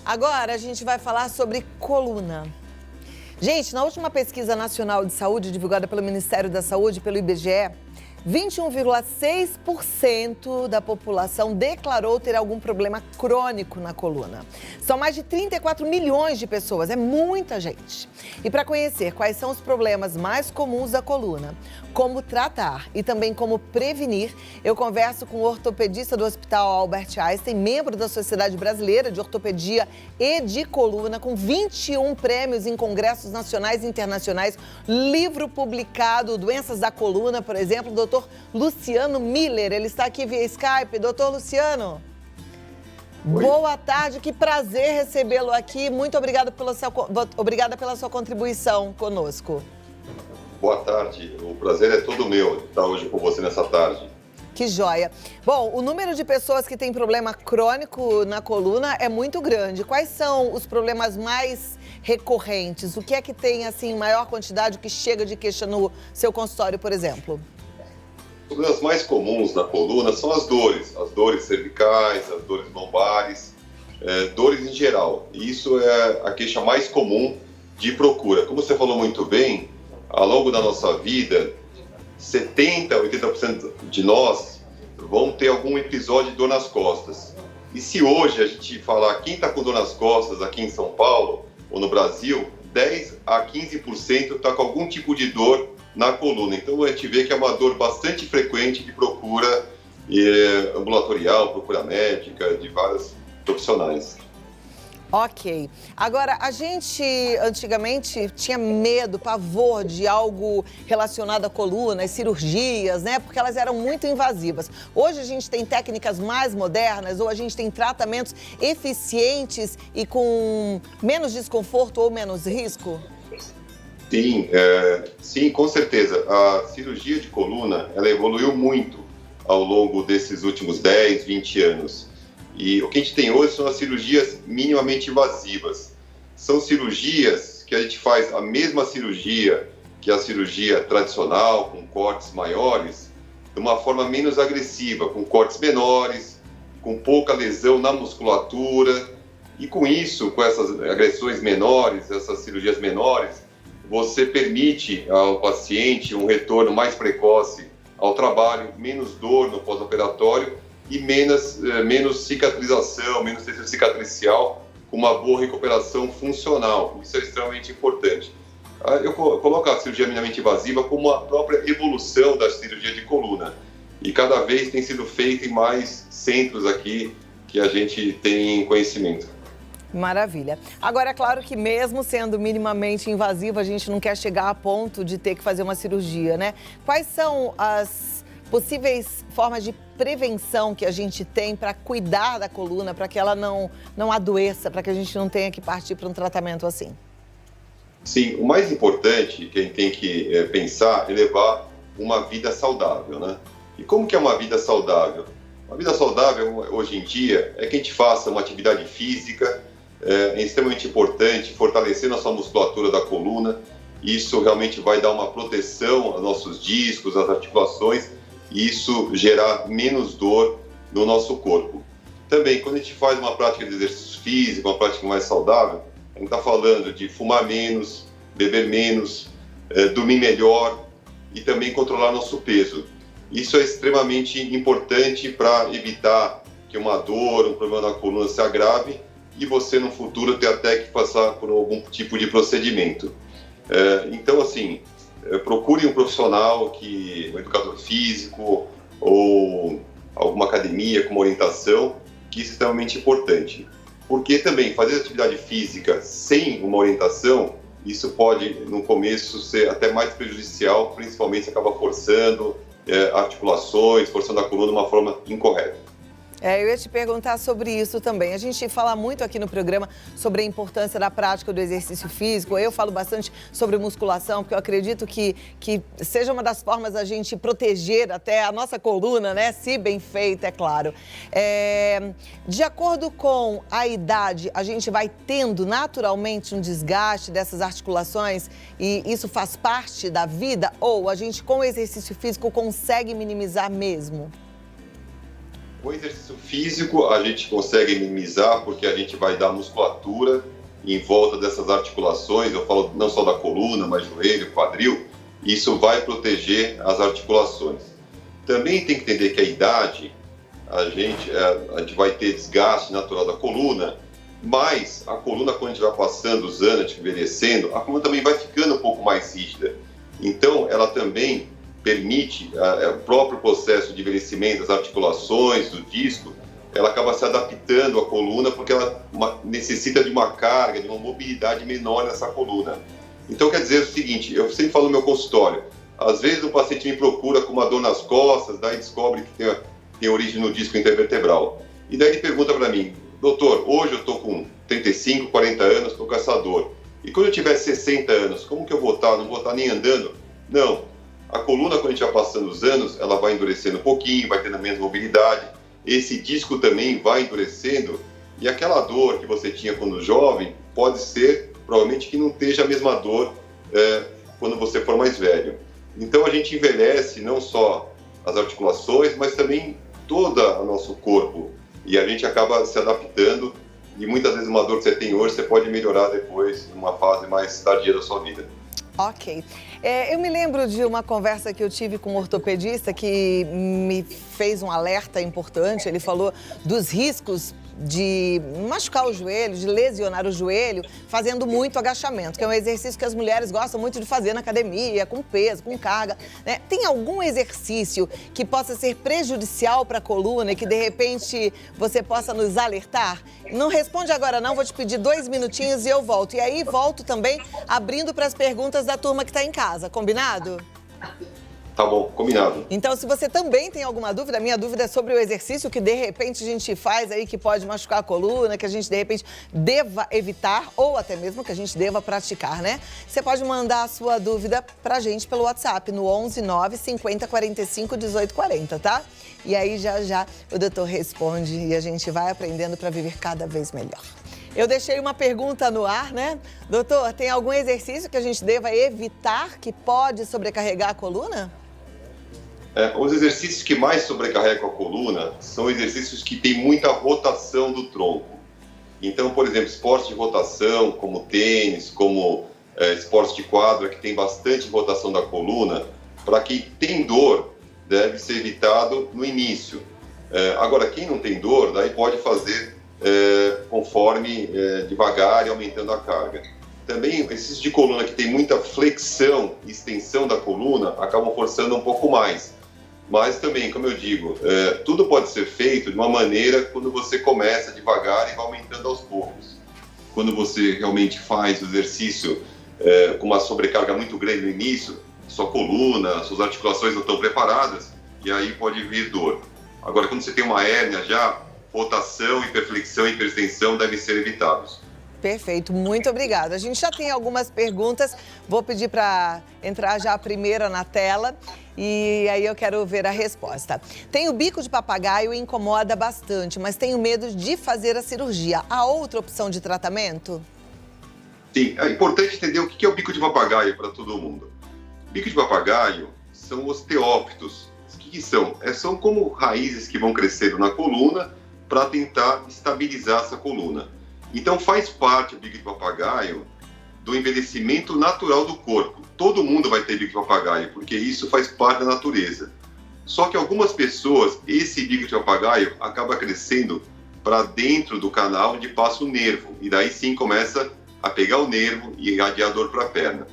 Agora a gente vai falar sobre coluna. Gente, na última pesquisa nacional de saúde divulgada pelo Ministério da Saúde e pelo IBGE, 21,6% da população declarou ter algum problema crônico na coluna. São mais de 34 milhões de pessoas, é muita gente. E para conhecer quais são os problemas mais comuns da coluna, como tratar e também como prevenir, eu converso com o ortopedista do Hospital Albert Einstein, membro da Sociedade Brasileira de Ortopedia e de Coluna, com 21 prêmios em congressos nacionais e internacionais, livro publicado, Doenças da Coluna, por exemplo, Dr. Luciano Miller. Ele está aqui via Skype. Doutor Luciano, oi. Boa tarde, que prazer recebê-lo aqui. Muito obrigada pela sua contribuição conosco. Boa tarde, o prazer é todo meu estar hoje com você nessa tarde. Que joia. Bom, o número de pessoas que têm problema crônico na coluna é muito grande. Quais são os problemas mais recorrentes? O que é que tem, assim, maior quantidade que chega de queixa no seu consultório, por exemplo? Os problemas mais comuns na coluna são as dores cervicais, as dores lombares, dores em geral. E isso é a queixa mais comum de procura. Como você falou muito bem, ao longo da nossa vida, 70%, 80% de nós vão ter algum episódio de dor nas costas. E se hoje a gente falar quem está com dor nas costas aqui em São Paulo ou no Brasil, 10 a 15% está com algum tipo de dor na coluna. Então a gente vê que é uma dor bastante frequente de procura ambulatorial, procura médica, de vários profissionais. Ok. Agora, a gente antigamente tinha medo, pavor de algo relacionado à coluna, as cirurgias, né? Porque elas eram muito invasivas. Hoje a gente tem técnicas mais modernas ou a gente tem tratamentos eficientes e com menos desconforto ou menos risco? Sim, com certeza. A cirurgia de coluna, ela evoluiu muito ao longo desses últimos 10, 20 anos. E o que a gente tem hoje são as cirurgias minimamente invasivas. São cirurgias que a gente faz a mesma cirurgia que a cirurgia tradicional, com cortes maiores, de uma forma menos agressiva, com cortes menores, com pouca lesão na musculatura. E com isso, com essas agressões menores, essas cirurgias menores, você permite ao paciente um retorno mais precoce ao trabalho, menos dor no pós-operatório e menos cicatrização, menos tecido cicatricial, com uma boa recuperação funcional. Isso é extremamente importante. Eu coloco a cirurgia minimamente invasiva como a própria evolução da cirurgia de coluna. E cada vez tem sido feita em mais centros aqui que a gente tem conhecimento. Maravilha. Agora, é claro que mesmo sendo minimamente invasiva, a gente não quer chegar a ponto de ter que fazer uma cirurgia, né? Quais são as possíveis formas de prevenção que a gente tem para cuidar da coluna, para que ela não adoeça, para que a gente não tenha que partir para um tratamento assim? Sim, o mais importante que a gente tem que pensar é levar uma vida saudável, né? E como que é uma vida saudável? Uma vida saudável, hoje em dia, é que a gente faça uma atividade física, é extremamente importante, fortalecer nossa musculatura da coluna. Isso realmente vai dar uma proteção aos nossos discos, às articulações, e isso gerar menos dor no nosso corpo. Também, quando a gente faz uma prática de exercício físico, uma prática mais saudável, a gente está falando de fumar menos, beber menos, dormir melhor e também controlar nosso peso. Isso é extremamente importante para evitar que uma dor, um problema na coluna se agrave e você no futuro ter até que passar por algum tipo de procedimento. Então, assim, procure um profissional, um educador físico ou alguma academia com uma orientação, que isso é extremamente importante. Porque também fazer atividade física sem uma orientação, isso pode, no começo, ser até mais prejudicial, principalmente se acaba forçando articulações, forçando a coluna de uma forma incorreta. Eu ia te perguntar sobre isso também. A gente fala muito aqui no programa sobre a importância da prática do exercício físico. Eu falo bastante sobre musculação, porque eu acredito que seja uma das formas da gente proteger até a nossa coluna, né? Se bem feita, é claro. De acordo com a idade, a gente vai tendo naturalmente um desgaste dessas articulações e isso faz parte da vida? Ou a gente, com o exercício físico, consegue minimizar mesmo? O exercício físico a gente consegue minimizar porque a gente vai dar musculatura em volta dessas articulações, eu falo não só da coluna, mas joelho, quadril, isso vai proteger as articulações. Também tem que entender que a idade, a gente vai ter desgaste natural da coluna, mas a coluna, quando a gente vai passando os anos, a gente envelhecendo, a coluna também vai ficando um pouco mais rígida. Então, ela também permite, o próprio processo de envelhecimento das articulações, do disco, ela acaba se adaptando à coluna porque ela necessita de uma carga, de uma mobilidade menor nessa coluna. Então, quer dizer o seguinte, eu sempre falo no meu consultório, às vezes o paciente me procura com uma dor nas costas, daí descobre que tem origem no disco intervertebral. E daí ele pergunta para mim, doutor, hoje eu estou com 35, 40 anos, estou com essa dor. E quando eu tiver 60 anos, como que eu vou estar? Não vou estar nem andando? Não. A coluna, quando a gente vai passando os anos, ela vai endurecendo um pouquinho, vai tendo menos mobilidade. Esse disco também vai endurecendo. E aquela dor que você tinha quando jovem, pode ser, provavelmente, que não esteja a mesma dor quando você for mais velho. Então, a gente envelhece não só as articulações, mas também todo o nosso corpo. E a gente acaba se adaptando. E muitas vezes uma dor que você tem hoje, você pode melhorar depois, numa fase mais tardia da sua vida. Ok. Eu me lembro de uma conversa que eu tive com um ortopedista que me fez um alerta importante. Ele falou dos riscos de machucar o joelho, de lesionar o joelho, fazendo muito agachamento, que é um exercício que as mulheres gostam muito de fazer na academia, com peso, com carga, né? Tem algum exercício que possa ser prejudicial para a coluna e que, de repente, você possa nos alertar? Não responde agora não, vou te pedir 2 minutinhos e eu volto. E aí, volto também abrindo para as perguntas da turma que está em casa, combinado? Tá bom, combinado. Então, se você também tem alguma dúvida, a minha dúvida é sobre o exercício que, de repente, a gente faz aí, que pode machucar a coluna, que a gente, de repente, deva evitar ou até mesmo que a gente deva praticar, né? Você pode mandar a sua dúvida pra gente pelo WhatsApp, no 11 9 50 45 18 40, tá? E aí, já o doutor responde e a gente vai aprendendo para viver cada vez melhor. Eu deixei uma pergunta no ar, né? Doutor, tem algum exercício que a gente deva evitar que pode sobrecarregar a coluna? Os exercícios que mais sobrecarregam a coluna são exercícios que têm muita rotação do tronco. Então, por exemplo, esportes de rotação, como tênis, como esportes de quadra, que tem bastante rotação da coluna, para quem tem dor, deve ser evitado no início. Agora, quem não tem dor, daí pode fazer conforme devagar e aumentando a carga. Também, exercícios de coluna que tem muita flexão e extensão da coluna, acabam forçando um pouco mais. Mas também, como eu digo, tudo pode ser feito de uma maneira quando você começa devagar e vai aumentando aos poucos. Quando você realmente faz o exercício com uma sobrecarga muito grande no início, sua coluna, suas articulações não estão preparadas e aí pode vir dor. Agora, quando você tem uma hérnia já, rotação, hiperflexão e hiperextensão devem ser evitados. Perfeito, muito obrigada. A gente já tem algumas perguntas, vou pedir para entrar já a primeira na tela e aí eu quero ver a resposta. Tenho bico de papagaio e incomoda bastante, mas tenho medo de fazer a cirurgia. Há outra opção de tratamento? Sim, é importante entender o que é o bico de papagaio para todo mundo. Bico de papagaio são osteófitos. O que são? São como raízes que vão crescendo na coluna para tentar estabilizar essa coluna. Então faz parte o bico de papagaio do envelhecimento natural do corpo. Todo mundo vai ter bico de papagaio, porque isso faz parte da natureza. Só que algumas pessoas, esse bico de papagaio acaba crescendo para dentro do canal onde passa o nervo. E daí sim começa a pegar o nervo e irradiar a dor para a perna.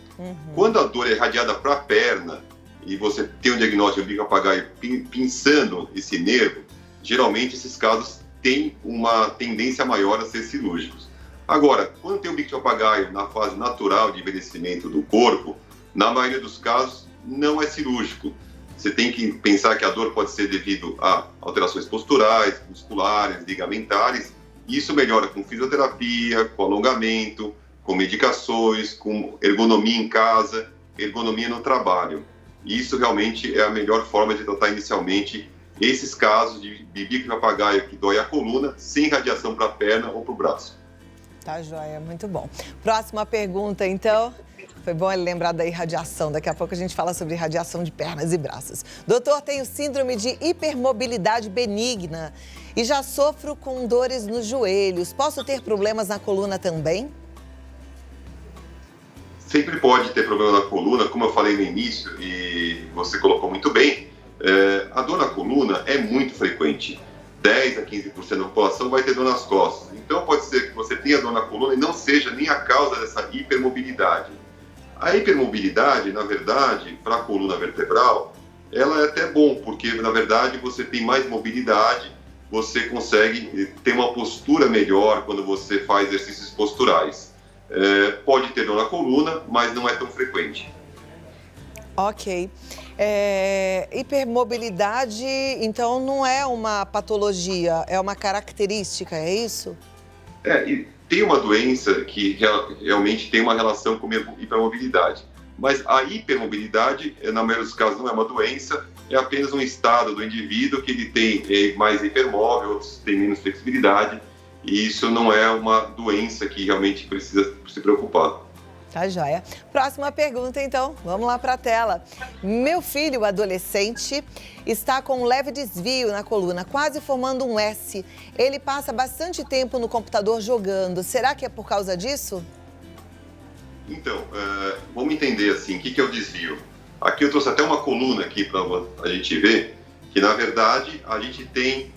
Quando a dor é irradiada para a perna e você tem um diagnóstico de bico de papagaio pinçando esse nervo, geralmente esses casos têm uma tendência maior a ser cirúrgicos. Agora, quando tem o bico de papagaio na fase natural de envelhecimento do corpo, na maioria dos casos não é cirúrgico. Você tem que pensar que a dor pode ser devido a alterações posturais, musculares, ligamentares, e isso melhora com fisioterapia, com alongamento, com medicações, com ergonomia em casa, ergonomia no trabalho. E isso realmente é a melhor forma de tratar inicialmente esses casos de bico de papagaio que dói a coluna, sem radiação para a perna ou para o braço. Tá joia, muito bom. Próxima pergunta, então, Foi bom ele lembrar da irradiação. Daqui a pouco a gente fala sobre irradiação de pernas e braços. Doutor, tenho síndrome de hipermobilidade benigna e já sofro com dores nos joelhos. Posso ter problemas na coluna também? Sempre pode ter problema na coluna, como eu falei no início e você colocou muito bem. A dor na coluna é muito frequente. 10 a 15% da população vai ter dor nas costas. Então pode ser que você tenha dor na coluna e não seja nem a causa dessa hipermobilidade. A hipermobilidade, na verdade, para a coluna vertebral, ela é até bom, porque na verdade você tem mais mobilidade, você consegue ter uma postura melhor quando você faz exercícios posturais. Pode ter dor na coluna, mas não é tão frequente. Ok. Hipermobilidade, então, não é uma patologia, é uma característica, é isso? E tem uma doença que realmente tem uma relação com hipermobilidade. Mas a hipermobilidade, na maioria dos casos, não é uma doença, é apenas um estado do indivíduo que ele tem mais hipermóvel, outros têm menos flexibilidade, e isso não é uma doença que realmente precisa se preocupar. Tá joia. Próxima pergunta, então. Vamos lá para a tela. Meu filho, adolescente, está com um leve desvio na coluna, quase formando um S. Ele passa bastante tempo no computador jogando. Será que é por causa disso? Então, vamos entender assim, o que é o desvio? Aqui eu trouxe até uma coluna aqui para a gente ver que, na verdade, a gente tem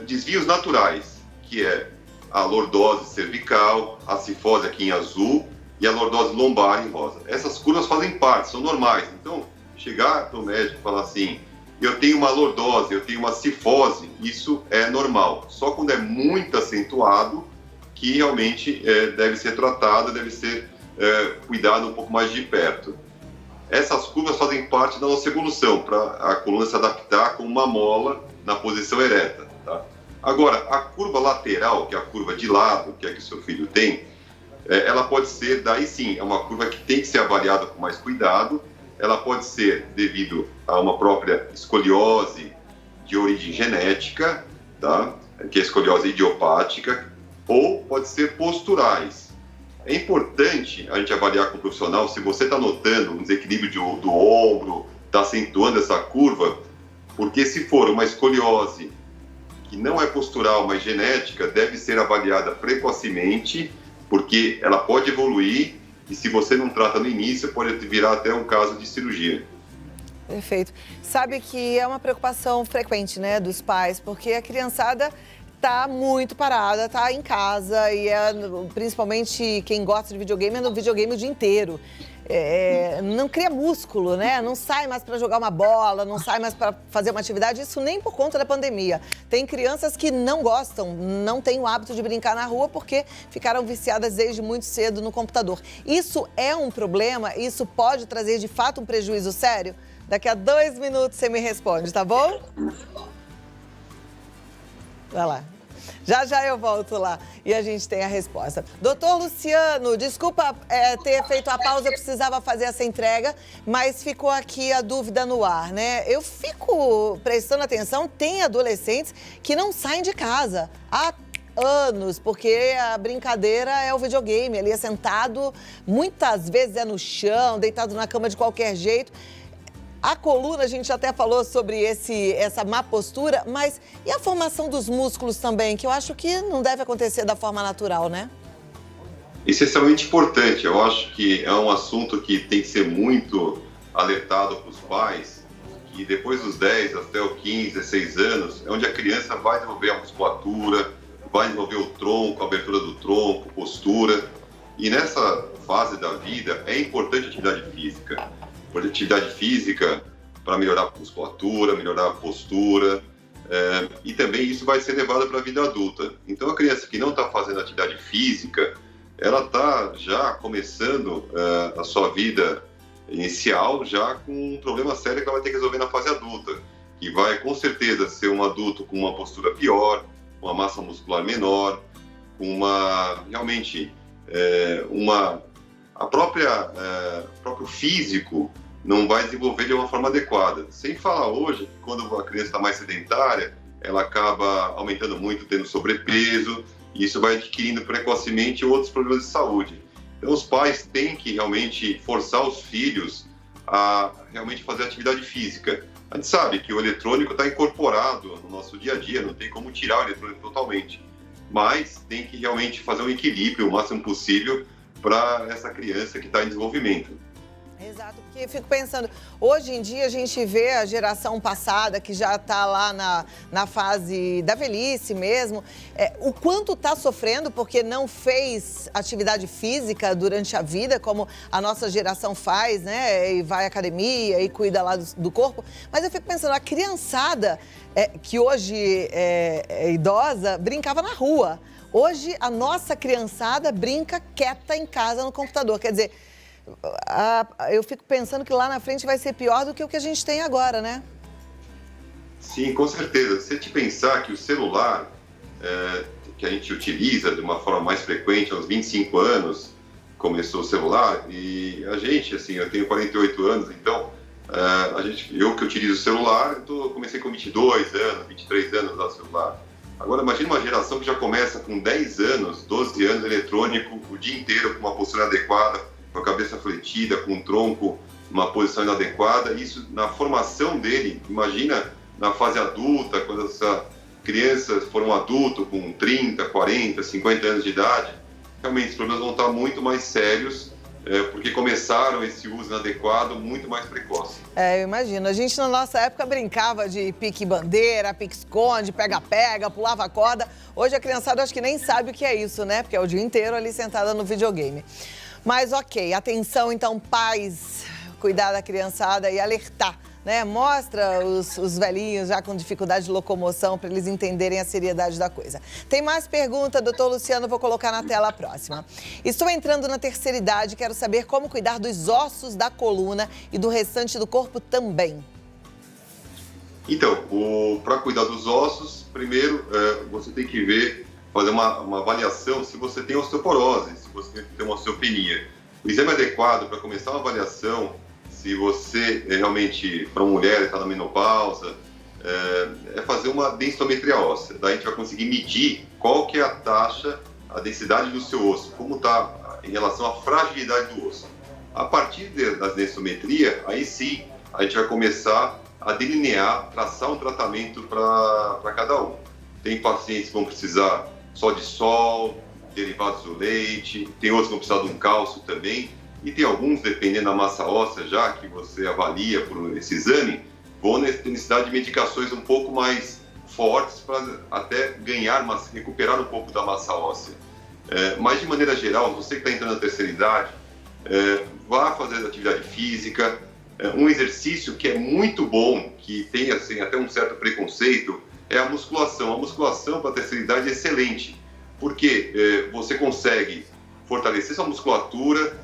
desvios naturais, que é a lordose cervical, a cifose aqui em azul, e a lordose lombar em rosa. Essas curvas fazem parte, são normais. Então, chegar para o médico e falar assim, eu tenho uma lordose, eu tenho uma cifose, isso é normal. Só quando é muito acentuado que realmente deve ser tratado, deve ser cuidado um pouco mais de perto. Essas curvas fazem parte da nossa evolução, para a coluna se adaptar com uma mola na posição ereta. Tá? Agora, a curva lateral, que é a curva de lado, que é que o seu filho tem, ela pode ser, daí sim, é uma curva que tem que ser avaliada com mais cuidado. Ela pode ser devido a uma própria escoliose de origem genética, tá? Que é a escoliose idiopática, ou pode ser posturais. É importante a gente avaliar com o profissional se você está notando um desequilíbrio do ombro, está acentuando essa curva, porque se for uma escoliose que não é postural, mas genética, deve ser avaliada precocemente, porque ela pode evoluir e se você não trata no início, pode virar até um caso de cirurgia. Perfeito. Sabe que é uma preocupação frequente, né, dos pais, porque a criançada tá muito parada, tá em casa e principalmente quem gosta de videogame é no videogame o dia inteiro. Não cria músculo, né? Não sai mais para jogar uma bola, não sai mais para fazer uma atividade, isso nem por conta da pandemia. Tem crianças que não gostam, não têm o hábito de brincar na rua porque ficaram viciadas desde muito cedo no computador. Isso é um problema? Isso pode trazer de fato um prejuízo sério? Daqui a 2 minutos você me responde, tá bom? Vai lá. Já eu volto lá e a gente tem a resposta. Doutor Luciano, desculpa ter feito a pausa, eu precisava fazer essa entrega, mas ficou aqui a dúvida no ar, né? Eu fico prestando atenção, tem adolescentes que não saem de casa há anos, porque a brincadeira é o videogame, ele é sentado, muitas vezes é no chão, deitado na cama de qualquer jeito. A coluna, a gente até falou sobre essa má postura, mas e a formação dos músculos também, que eu acho que não deve acontecer da forma natural, né? Isso é extremamente importante. Eu acho que é um assunto que tem que ser muito alertado para os pais, que depois dos 10 até os 15, 16 anos, é onde a criança vai desenvolver a musculatura, vai desenvolver o tronco, a abertura do tronco, postura. E nessa fase da vida é importante a atividade física. Atividade física para melhorar a musculatura, melhorar a postura, e também isso vai ser levado para a vida adulta. Então a criança que não está fazendo atividade física, ela está já começando a sua vida inicial já com um problema sério que ela vai ter que resolver na fase adulta, que vai com certeza ser um adulto com uma postura pior, uma massa muscular menor, com realmente o próprio físico não vai desenvolver de uma forma adequada. Sem falar hoje, que quando a criança está mais sedentária, ela acaba aumentando muito, tendo sobrepeso, e isso vai adquirindo precocemente outros problemas de saúde. Então, os pais têm que realmente forçar os filhos a realmente fazer atividade física. A gente sabe que o eletrônico está incorporado no nosso dia a dia, não tem como tirar o eletrônico totalmente, mas tem que realmente fazer um equilíbrio o máximo possível para essa criança que está em desenvolvimento. Exato, porque eu fico pensando, hoje em dia a gente vê a geração passada que já está lá na fase da velhice mesmo, o quanto está sofrendo porque não fez atividade física durante a vida, como a nossa geração faz, né? E vai à academia e cuida lá do corpo. Mas eu fico pensando, a criançada que hoje é idosa brincava na rua. Hoje a nossa criançada brinca quieta em casa no computador, quer dizer... eu fico pensando que lá na frente vai ser pior do que o que a gente tem agora, né? Sim, com certeza. Se te pensar que o celular que a gente utiliza de uma forma mais frequente, aos 25 anos, começou o celular, e a gente, assim, eu tenho 48 anos, então, eu que utilizo o celular, eu comecei com 22 anos, 23 anos a usar celular. Agora, imagina uma geração que já começa com 10 anos, 12 anos eletrônico, o dia inteiro com uma postura adequada, com a cabeça fletida, com o tronco numa posição inadequada. Isso na formação dele, imagina na fase adulta, quando essa criança for um adulto com 30, 40, 50 anos de idade, realmente os problemas vão estar muito mais sérios, porque começaram esse uso inadequado muito mais precoce. Eu imagino. A gente na nossa época brincava de pique-bandeira, pique-esconde, pega-pega, pulava a corda. Hoje a criançada acho que nem sabe o que é isso, né? Porque é o dia inteiro ali sentada no videogame. Mas ok, atenção então, pais, cuidar da criançada e alertar, né? Mostra os velhinhos já com dificuldade de locomoção para eles entenderem a seriedade da coisa. Tem mais pergunta, doutor Luciano, vou colocar na tela a próxima. Estou entrando na terceira idade, quero saber como cuidar dos ossos da coluna e do restante do corpo também. Então, para cuidar dos ossos, primeiro você tem que ver, fazer uma avaliação se você tem osteoporose, se você tem uma osteopenia. O exame adequado para começar uma avaliação, se você realmente, para uma mulher que está na menopausa, é fazer uma densitometria óssea. Daí a gente vai conseguir medir qual que é a taxa, a densidade do seu osso, como está em relação à fragilidade do osso. A partir da densitometria, aí sim, a gente vai começar a delinear, traçar um tratamento para cada um. Tem pacientes que vão precisar só de sol, derivados do leite, tem outros que vão precisar de um cálcio também, e tem alguns, dependendo da massa óssea já, que você avalia por esse exame, vão necessitar de medicações um pouco mais fortes para até recuperar um pouco da massa óssea. Mas, de maneira geral, você que está entrando na terceira idade, vá fazer atividade física, um exercício que é muito bom, que tem assim, até um certo preconceito, é a musculação. A musculação para a terceira idade é excelente, porque você consegue fortalecer sua musculatura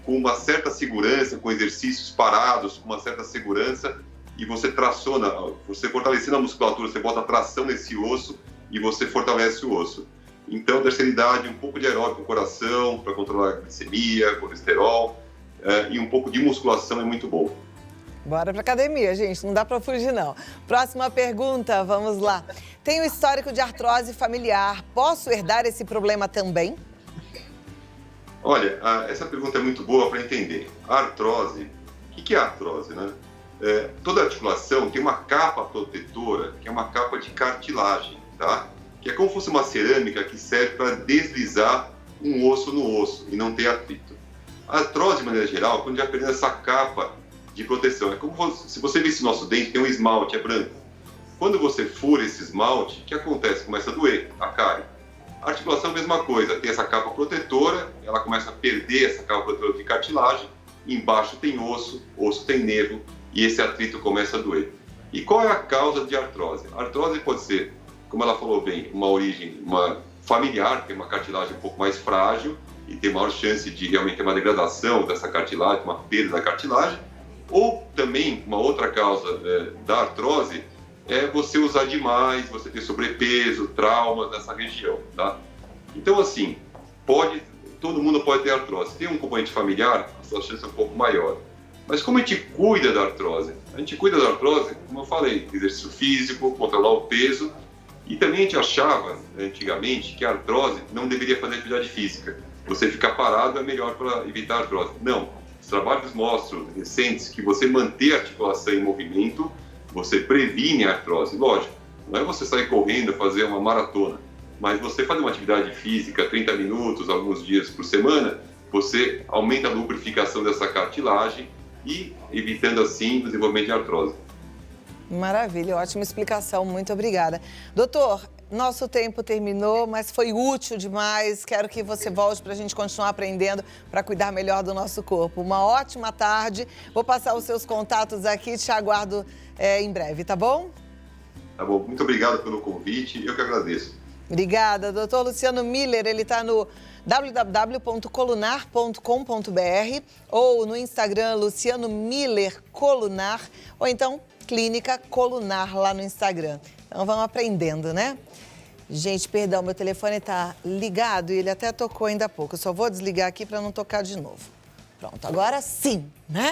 com uma certa segurança, com exercícios parados, com uma certa segurança, e você traciona, você fortalecendo a musculatura, você bota tração nesse osso e você fortalece o osso. Então, terceira idade, um pouco de aeróbico no coração, para controlar a glicemia, colesterol, e um pouco de musculação é muito bom. Bora pra academia, gente, não dá pra fugir não. Próxima pergunta, vamos lá. Tenho histórico de artrose familiar, posso herdar esse problema também? Olha, essa pergunta é muito boa para entender. A artrose, o que é a artrose, né? Toda articulação tem uma capa protetora, que é uma capa de cartilagem, tá? Que é como se fosse uma cerâmica que serve para deslizar um osso no osso e não ter atrito. A artrose, de maneira geral, quando já perdendo essa capa de proteção, é como se você visse o nosso dente, tem um esmalte, é branco. Quando você fura esse esmalte, o que acontece? Começa a doer, a cárie. A articulação é a mesma coisa, tem essa capa protetora, ela começa a perder essa capa protetora de cartilagem, embaixo tem osso tem nervo, e esse atrito começa a doer. E qual é a causa de artrose? A artrose pode ser, como ela falou bem, uma origem familiar, que é uma cartilagem um pouco mais frágil, e tem maior chance de realmente ter uma degradação dessa cartilagem, uma perda da cartilagem, ou também uma outra causa da artrose é você usar demais, você ter sobrepeso, traumas nessa região, tá? Então, assim, todo mundo pode ter artrose. Se tem um componente familiar, a sua chance é um pouco maior. Mas como a gente cuida da artrose? A gente cuida da artrose, como eu falei, exercício físico, controlar o peso E também a gente achava, antigamente, que a artrose não deveria fazer atividade física. Você ficar parado é melhor para evitar a artrose. Não. Os trabalhos mostram, recentes, que você manter a articulação em movimento, você previne a artrose. Lógico, não é você sair correndo, fazer uma maratona, mas você fazer uma atividade física 30 minutos, alguns dias por semana, você aumenta a lubrificação dessa cartilagem e evitando assim o desenvolvimento de artrose. Maravilha, ótima explicação, muito obrigada. Doutor, nosso tempo terminou, mas foi útil demais. Quero que você volte para a gente continuar aprendendo para cuidar melhor do nosso corpo. Uma ótima tarde. Vou passar os seus contatos aqui e te aguardo em breve, tá bom? Tá bom, muito obrigado pelo convite, eu que agradeço. Obrigada. Doutor Luciano Miller, ele está no www.colunar.com.br ou no Instagram Luciano Miller Colunar, ou então Clínica Colunar lá no Instagram. Então vamos aprendendo, né? Gente, perdão, meu telefone está ligado e ele até tocou ainda há pouco. Eu só vou desligar aqui para não tocar de novo. Pronto, agora sim, né?